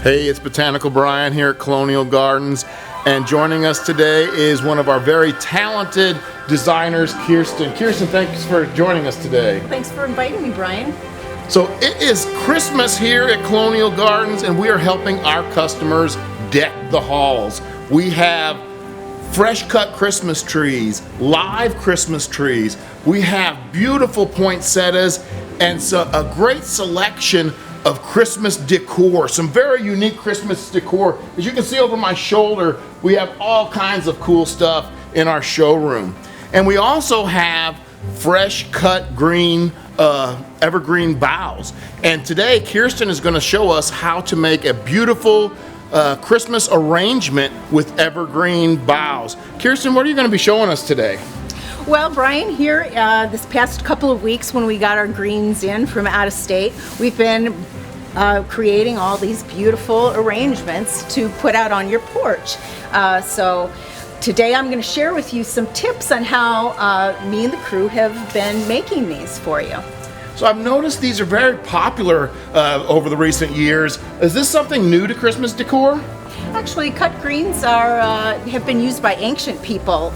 Hey, it's Botanical Brian here at Colonial Gardens, and joining us today is one of our very talented designers, Kirsten. Kirsten, thanks for joining us today. Thanks for inviting me, Brian. So it is Christmas here at Colonial Gardens, and we are helping our customers deck the halls. We have fresh cut Christmas trees, live Christmas trees. We have beautiful poinsettias and so a great selection of Christmas decor, some very unique Christmas decor. As you can see over my shoulder, we have all kinds of cool stuff in our showroom. And we also have fresh cut green evergreen boughs. And today Kirsten is going to show us how to make a beautiful Christmas arrangement with evergreen boughs. Kirsten, what are you going to be showing us today? Well, Brian, here this past couple of weeks when we got our greens in from out of state, we've been creating all these beautiful arrangements to put out on your porch. So today I'm going to share with you some tips on how me and the crew have been making these for you. So I've noticed these are very popular over the recent years. Is this something new to Christmas decor? Actually, cut greens have been used by ancient people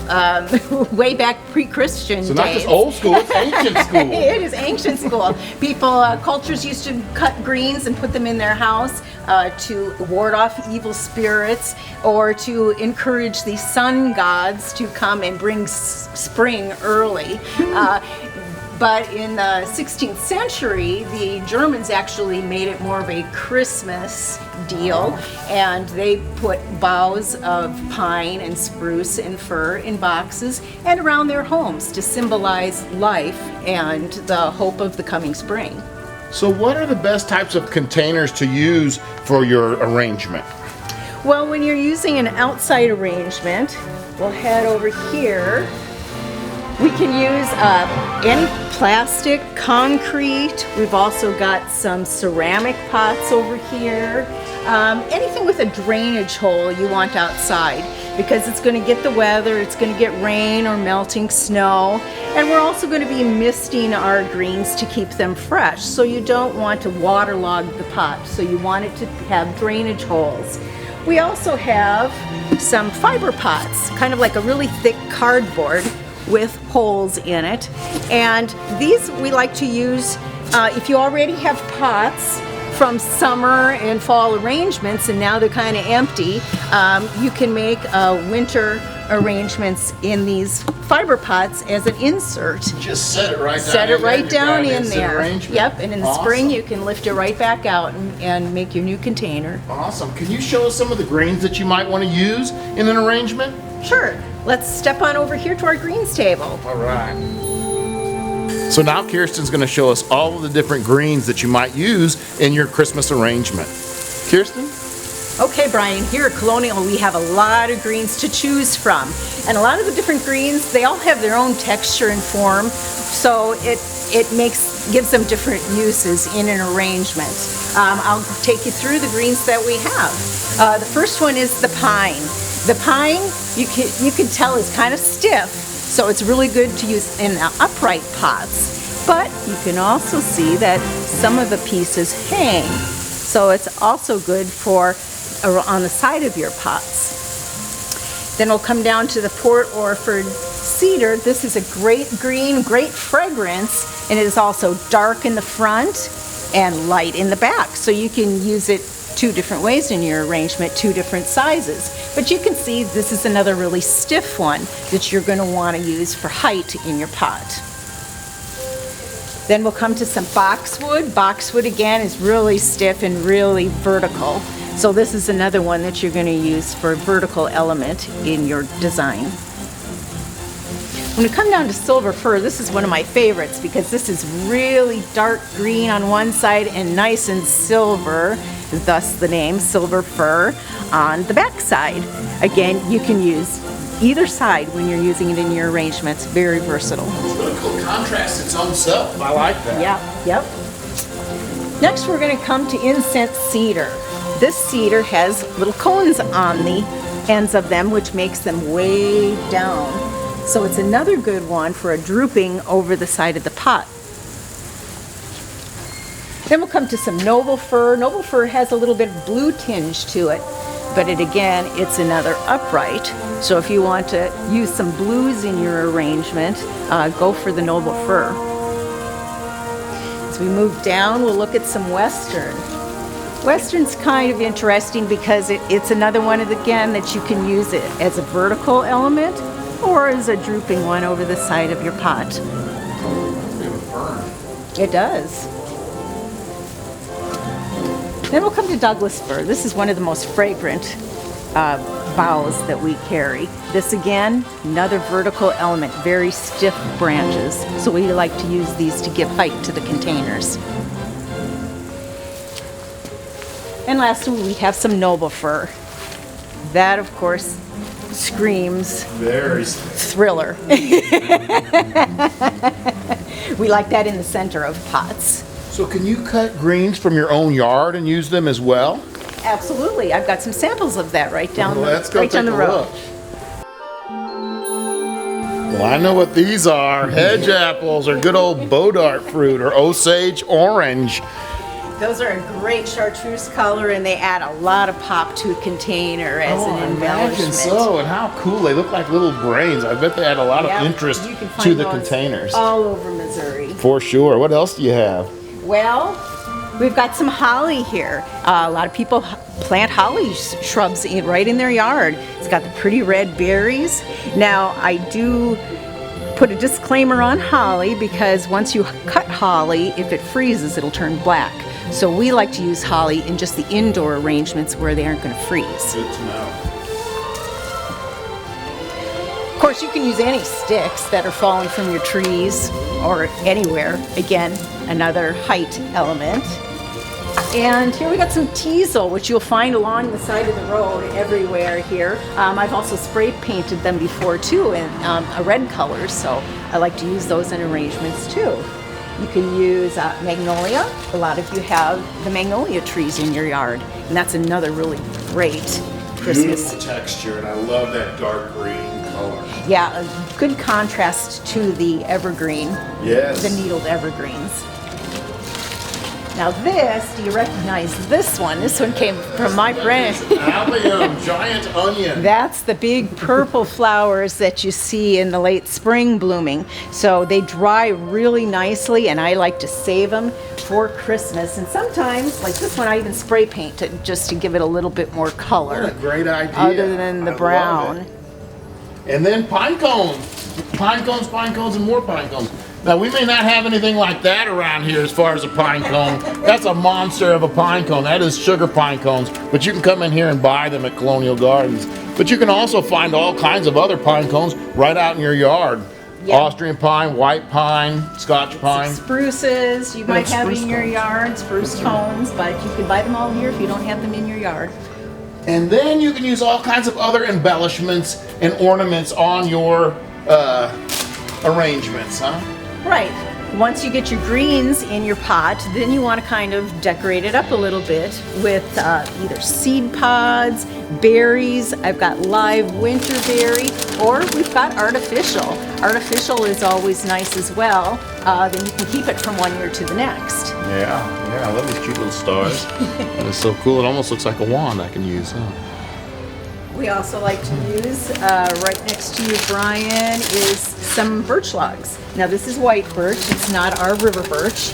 way back pre-Christian days. So not just old school, it's ancient school. It is ancient school. People, cultures used to cut greens and put them in their house to ward off evil spirits or to encourage the sun gods to come and bring spring early. But in the 16th century, the Germans actually made it more of a Christmas deal, and they put boughs of pine and spruce and fir in boxes and around their homes to symbolize life and the hope of the coming spring. So what are the best types of containers to use for your arrangement? Well, when you're using an outside arrangement, we'll head over here. We can use any plastic, concrete. We've also got some ceramic pots over here. Anything with a drainage hole you want outside because it's going to get the weather, it's going to get rain or melting snow. And we're also going to be misting our greens to keep them fresh. So you don't want to waterlog the pot. So you want it to have drainage holes. We also have some fiber pots, kind of like a really thick cardboard with holes in it, and these we like to use if you already have pots from summer and fall arrangements and now they're kind of empty. You can make winter arrangements in these fiber pots as an insert. Just set it right down. Set it right down in there. Yep, and in the Awesome. spring you can lift it right back out and make your new container. Awesome. Can you show us some of the greens that you might want to use in an arrangement? Sure. Let's step on over here to our greens table. All right. So now Kirsten's going to show us all of the different greens that you might use in your Christmas arrangement. Kirsten? Okay, Brian, here at Colonial we have a lot of greens to choose from. And a lot of the different greens, they all have their own texture and form, so it gives them different uses in an arrangement. I'll take you through the greens that we have. The first one is the pine. The pine, you can tell, is kind of stiff, so it's really good to use in upright pots. But you can also see that some of the pieces hang, so it's also good for on the side of your pots. Then we'll come down to the Port Orford cedar. This is a great green, great fragrance, and it is also dark in the front and light in the back, so you can use it two different ways in your arrangement, two different sizes. But you can see this is another really stiff one that you're going to want to use for height in your pot. Then we'll come to some boxwood. Boxwood again is really stiff and really vertical. So this is another one that you're going to use for a vertical element in your design. When we come down to silver fir, this is one of my favorites because this is really dark green on one side and nice and silver, thus the name silver fir on the back side. Again, you can use either side when you're using it in your arrangements. Very versatile. It's really cool. Contrast its own self. I like that. Yep. Next we're going to come to incense cedar. This cedar has little cones on the ends of them, which makes them way down. So it's another good one for a drooping over the side of the pot. Then we'll come to some noble fir. Noble fir has a little bit of blue tinge to it, but it's another upright. So if you want to use some blues in your arrangement, go for the noble fir. As we move down, we'll look at some western. Western's kind of interesting because it's another one, again, that you can use it as a vertical element or as a drooping one over the side of your pot. It does. Then we'll come to Douglas fir. This is one of the most fragrant boughs that we carry. This again, another vertical element, very stiff branches. So we like to use these to give height to the containers. And lastly, we have some noble fir. That, of course, screams Very thriller. We like that in the center of pots. So can you cut greens from your own yard and use them as well? Absolutely. I've got some samples of that right down the road. Let's go take a look. Well, I know what these are. Hedge apples or good old Bodart fruit or Osage orange. Those are a great chartreuse color, and they add a lot of pop to a container as an embellishment. Imagine so, and how cool. They look like little brains. I bet they add a lot of interest you can to find the those containers. all over Missouri. For sure. What else do you have? Well, we've got some holly here. A lot of people plant holly shrubs right in their yard. It's got the pretty red berries. Now, I do put a disclaimer on holly because once you cut holly, if it freezes, it'll turn black. So we like to use holly in just the indoor arrangements where they aren't going to freeze. Good to know. Of course, you can use any sticks that are falling from your trees or anywhere. Again, another height element. And here we got some teasel, which you'll find along the side of the road everywhere here. I've also spray painted them before too in a red color, so I like to use those in arrangements too. You can use magnolia. A lot of you have the magnolia trees in your yard, and that's another really great Christmas. Beautiful texture, and I love that dark green color. Yeah, a good contrast to the evergreen. Yes. The needled evergreens. Now this, do you recognize this one? This one came from my friend. Allium, giant onion. That's the big purple flowers that you see in the late spring blooming. So they dry really nicely, and I like to save them for Christmas. And sometimes, like this one, I even spray paint it just to give it a little bit more color. What a great idea. Other than the brown. And then pine cones. Pine cones, and more pine cones. Now, we may not have anything like that around here as far as a pine cone. That's a monster of a pine cone. That is sugar pine cones. But you can come in here and buy them at Colonial Gardens. But you can also find all kinds of other pine cones right out in your yard. Yeah. Austrian pine, white pine, Scotch pine. Spruces you might have in your yard, spruce cones, but you can buy them all here if you don't have them in your yard. And then you can use all kinds of other embellishments and ornaments on your arrangements, huh? Right. Once you get your greens in your pot, then you want to kind of decorate it up a little bit with either seed pods, berries. I've got live winter berry, or we've got artificial. Artificial is always nice as well. Then you can keep it from one year to the next. Yeah, I love these cute little stars. It's so cool. It almost looks like a wand I can use, huh? We also like to use, right next to you, Brian, is some birch logs. Now this is white birch, it's not our river birch,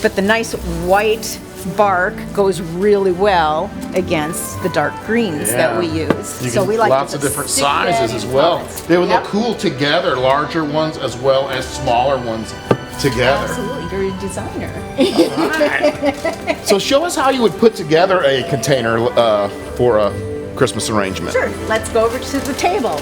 but the nice white bark goes really well against the dark greens that we use. So we like lots of different sizes as well. They would look cool together, larger ones as well as smaller ones together. Absolutely, you're a designer. All right. So show us how you would put together a container for a Christmas arrangement. Sure, let's go over to the table.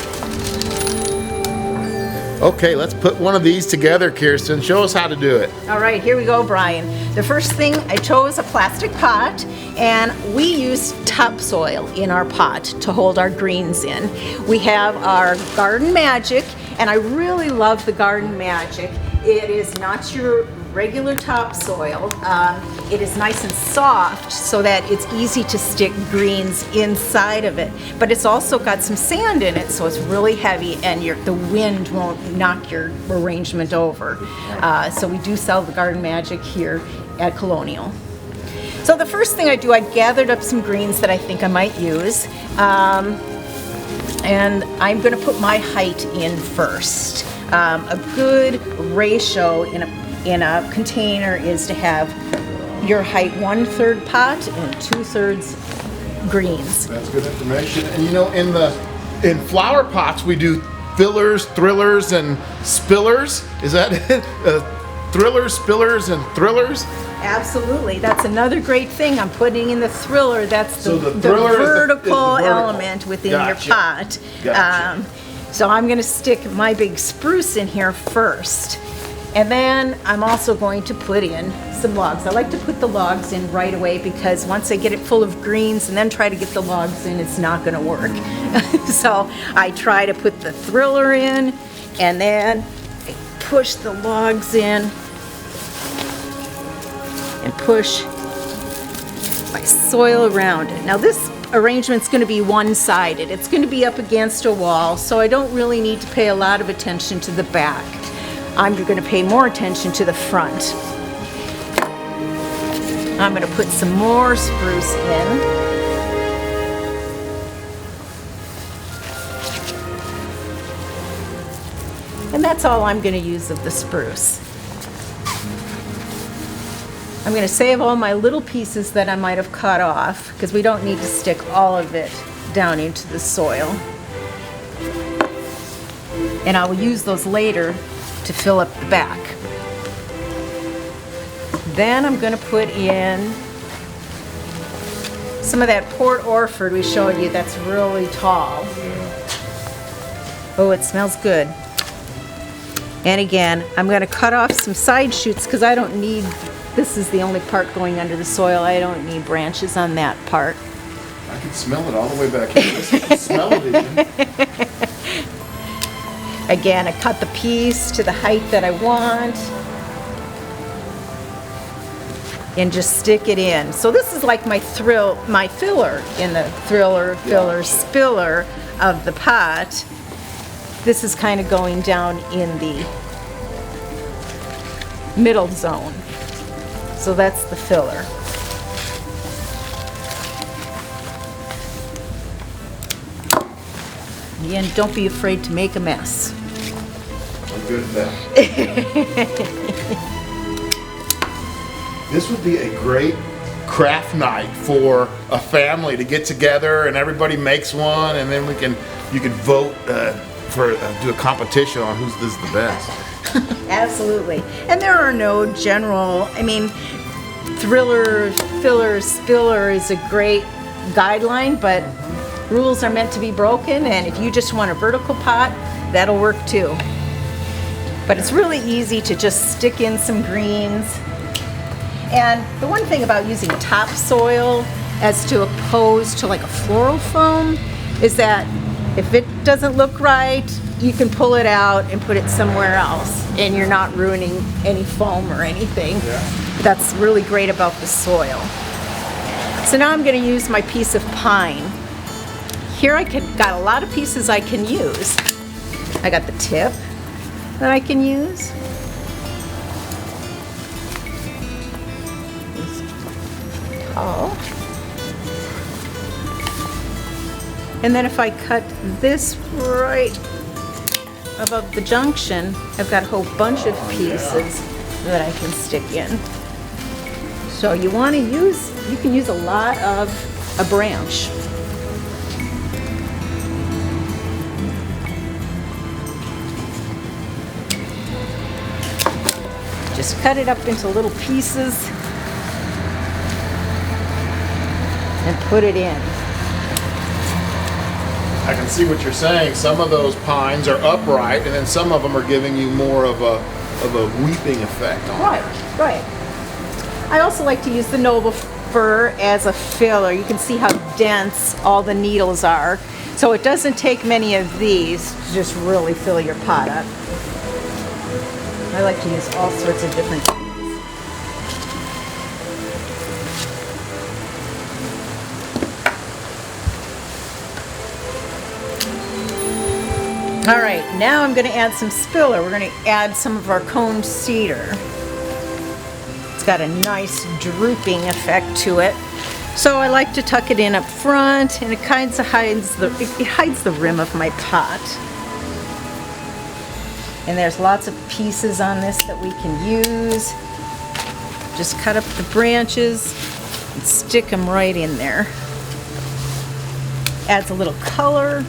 Okay, let's put one of these together, Kirsten. Show us how to do it. All right, here we go, Brian. The first thing, I chose a plastic pot, and we use topsoil in our pot to hold our greens in. We have our Garden Magic, and I really love the Garden Magic. It is not your regular topsoil. It is nice and soft so that it's easy to stick greens inside of it. But it's also got some sand in it, so it's really heavy and the wind won't knock your arrangement over. So we do sell the Garden Magic here at Colonial. So the first thing I do, I gathered up some greens that I think I might use. And I'm going to put my height in first. A good ratio in a container is to have your height 1/3 pot and 2/3 greens. That's good information. And you know, in flower pots we do fillers, thrillers, and spillers. Is that it? Thrillers, spillers, and thrillers? Absolutely. That's another great thing. I'm putting in the thriller. That's So the thriller is the vertical vertical element within Gotcha. your pot. Gotcha. So I'm going to stick my big spruce in here first. And then I'm also going to put in some logs. I like to put the logs in right away because once I get it full of greens and then try to get the logs in, it's not going to work. So I try to put the thriller in and then I push the logs in and push my soil around it. Now this arrangement's going to be one-sided. It's going to be up against a wall, so I don't really need to pay a lot of attention to the back. I'm going to pay more attention to the front. I'm going to put some more spruce in. And that's all I'm going to use of the spruce. I'm going to save all my little pieces that I might have cut off because we don't need to stick all of it down into the soil. And I will use those later to fill up the back. Then I'm going to put in some of that Port Orford we showed you that's really tall. Oh, it smells good. And again, I'm going to cut off some side shoots because I don't need, this is the only part going under the soil. I don't need branches on that part. I can smell it all the way back here. This is smell-o-vision. Again, I cut the piece to the height that I want and just stick it in. So this is like my filler in the thriller, filler, spiller of the pot. This is kind of going down in the middle zone. So that's the filler. Again, don't be afraid to make a mess. I'm good at that. This would be a great craft night for a family to get together and everybody makes one, and then you can vote do a competition on who's this the best. Absolutely. And there are no general, I mean, thriller, filler, spiller is a great guideline, but rules are meant to be broken, and if you just want a vertical pot, that'll work too. But it's really easy to just stick in some greens. And the one thing about using topsoil as to opposed to like a floral foam is that if it doesn't look right, you can pull it out and put it somewhere else, and you're not ruining any foam or anything. Yeah. That's really great about the soil. So now I'm going to use my piece of pine. Here got a lot of pieces I can use. I got the tip that I can use. Tall. And then if I cut this right above the junction, I've got a whole bunch of pieces that I can stick in. So you can use a lot of a branch. Just cut it up into little pieces and put it in. I can see what you're saying. Some of those pines are upright, and then some of them are giving you more of a weeping effect on it. Right. I also like to use the noble fir as a filler. You can see how dense all the needles are. So it doesn't take many of these to just really fill your pot up. I like to use all sorts of different things. All right, now I'm going to add some spiller. We're going to add some of our coned cedar. It's got a nice drooping effect to it. So I like to tuck it in up front, and it kind of hides the rim of my pot. And there's lots of pieces on this that we can use. Just cut up the branches and stick them right in there. Adds a little color.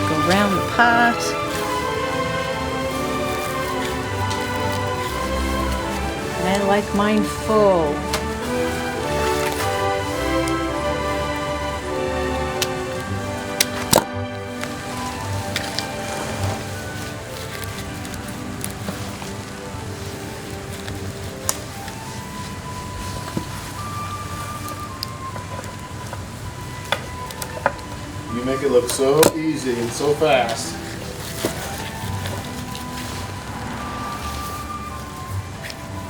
Go around the pot. I like mine full. You make it look so easy and so fast.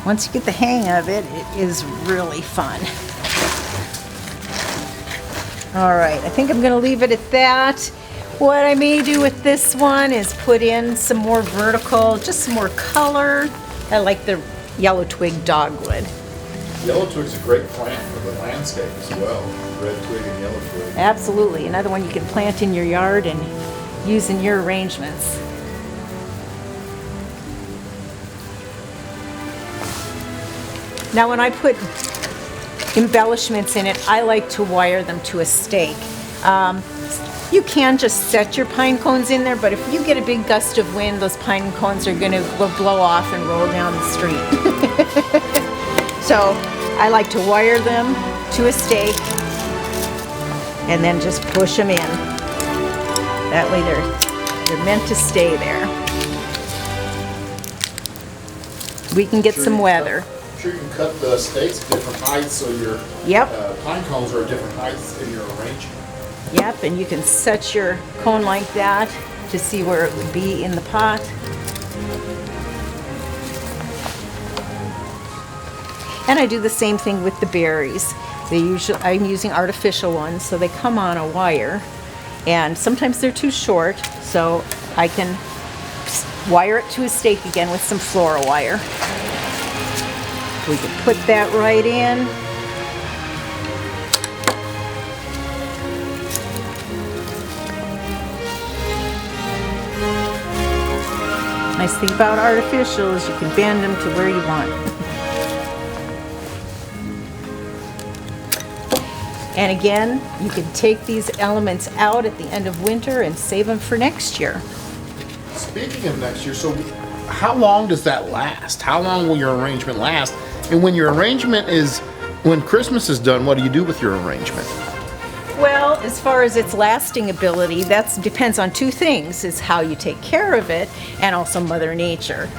Once you get the hang of it, it is really fun. All right, I think I'm gonna leave it at that. What I may do with this one is put in some more vertical, just some more color. I like the yellow twig dogwood. Yellow twig's a great plant for the landscape as well. Red twig and yellow twig. Absolutely, another one you can plant in your yard and use in your arrangements. Now when I put embellishments in it, I like to wire them to a stake. You can just set your pine cones in there, but if you get a big gust of wind, those pine cones are going to blow off and roll down the street. So I like to wire them to a stake and then just push them in. That way they're meant to stay there. We can get some weather. I'm sure you can cut the stakes at different heights so your pine cones are at different heights in your arrangement. Yep, and you can set your cone like that to see where it would be in the pot. And I do the same thing with the berries. I'm using artificial ones, so they come on a wire. And sometimes they're too short, so I can wire it to a stake again with some floral wire. We can put that right in. Nice thing about artificial is you can bend them to where you want. And again, you can take these elements out at the end of winter and save them for next year. Speaking of next year, so how long does that last? How long will your arrangement last? And when when Christmas is done, what do you do with your arrangement? Well, as far as its lasting ability, that depends on two things, is how you take care of it and also Mother Nature.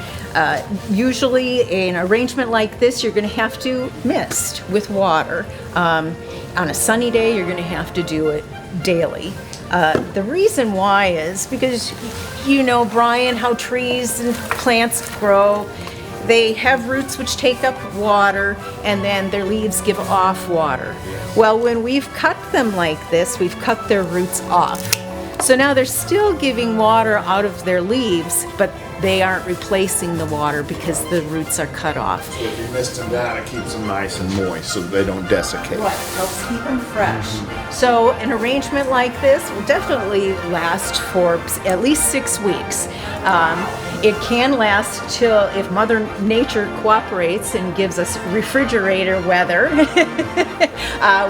Usually an arrangement like this, you're going to have to mist with water. On a sunny day, you're going to have to do it daily. The reason why is because you know, Brian, how trees and plants grow. They have roots which take up water, and then their leaves give off water. Well, when we've cut them like this, we've cut their roots off. So now they're still giving water out of their leaves, but they aren't replacing the water because the roots are cut off. So if you mist them down, it keeps them nice and moist so they don't desiccate. Right, helps keep them fresh. So an arrangement like this will definitely last for at least 6 weeks. It can last till, if Mother Nature cooperates and gives us refrigerator weather,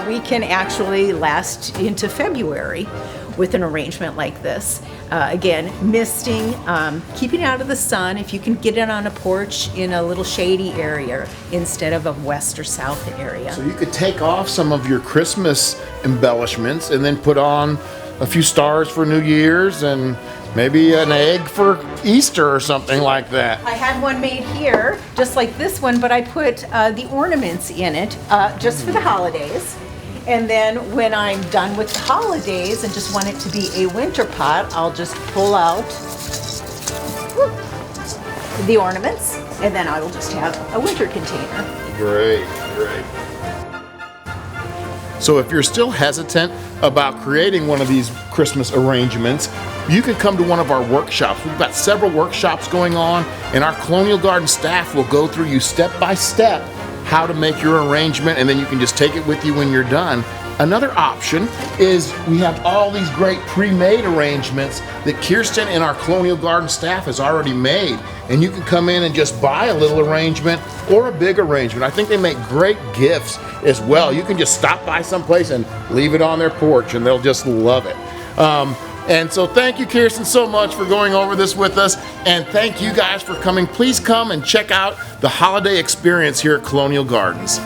we can actually last into February with an arrangement like this. Again, misting, keeping it out of the sun. If you can get it on a porch in a little shady area instead of a west or south area. So you could take off some of your Christmas embellishments and then put on a few stars for New Year's and Maybe an egg for Easter or something like that. I had one made here, just like this one, but I put the ornaments in it just for the holidays. And then when I'm done with the holidays and just want it to be a winter pot, I'll just pull out the ornaments, and then I will just have a winter container. Great, great. So if you're still hesitant about creating one of these Christmas arrangements, you can come to one of our workshops. We've got several workshops going on, and our Colonial Garden staff will go through you step by step how to make your arrangement, and then you can just take it with you when you're done. Another option is we have all these great pre-made arrangements that Kirsten and our Colonial Garden staff has already made, and you can come in and just buy a little arrangement or a big arrangement. I think they make great gifts as well. You can just stop by someplace and leave it on their porch, and they'll just love it. And so thank you, Kirsten, so much for going over this with us, and thank you guys for coming. Please come and check out the holiday experience here at Colonial Gardens.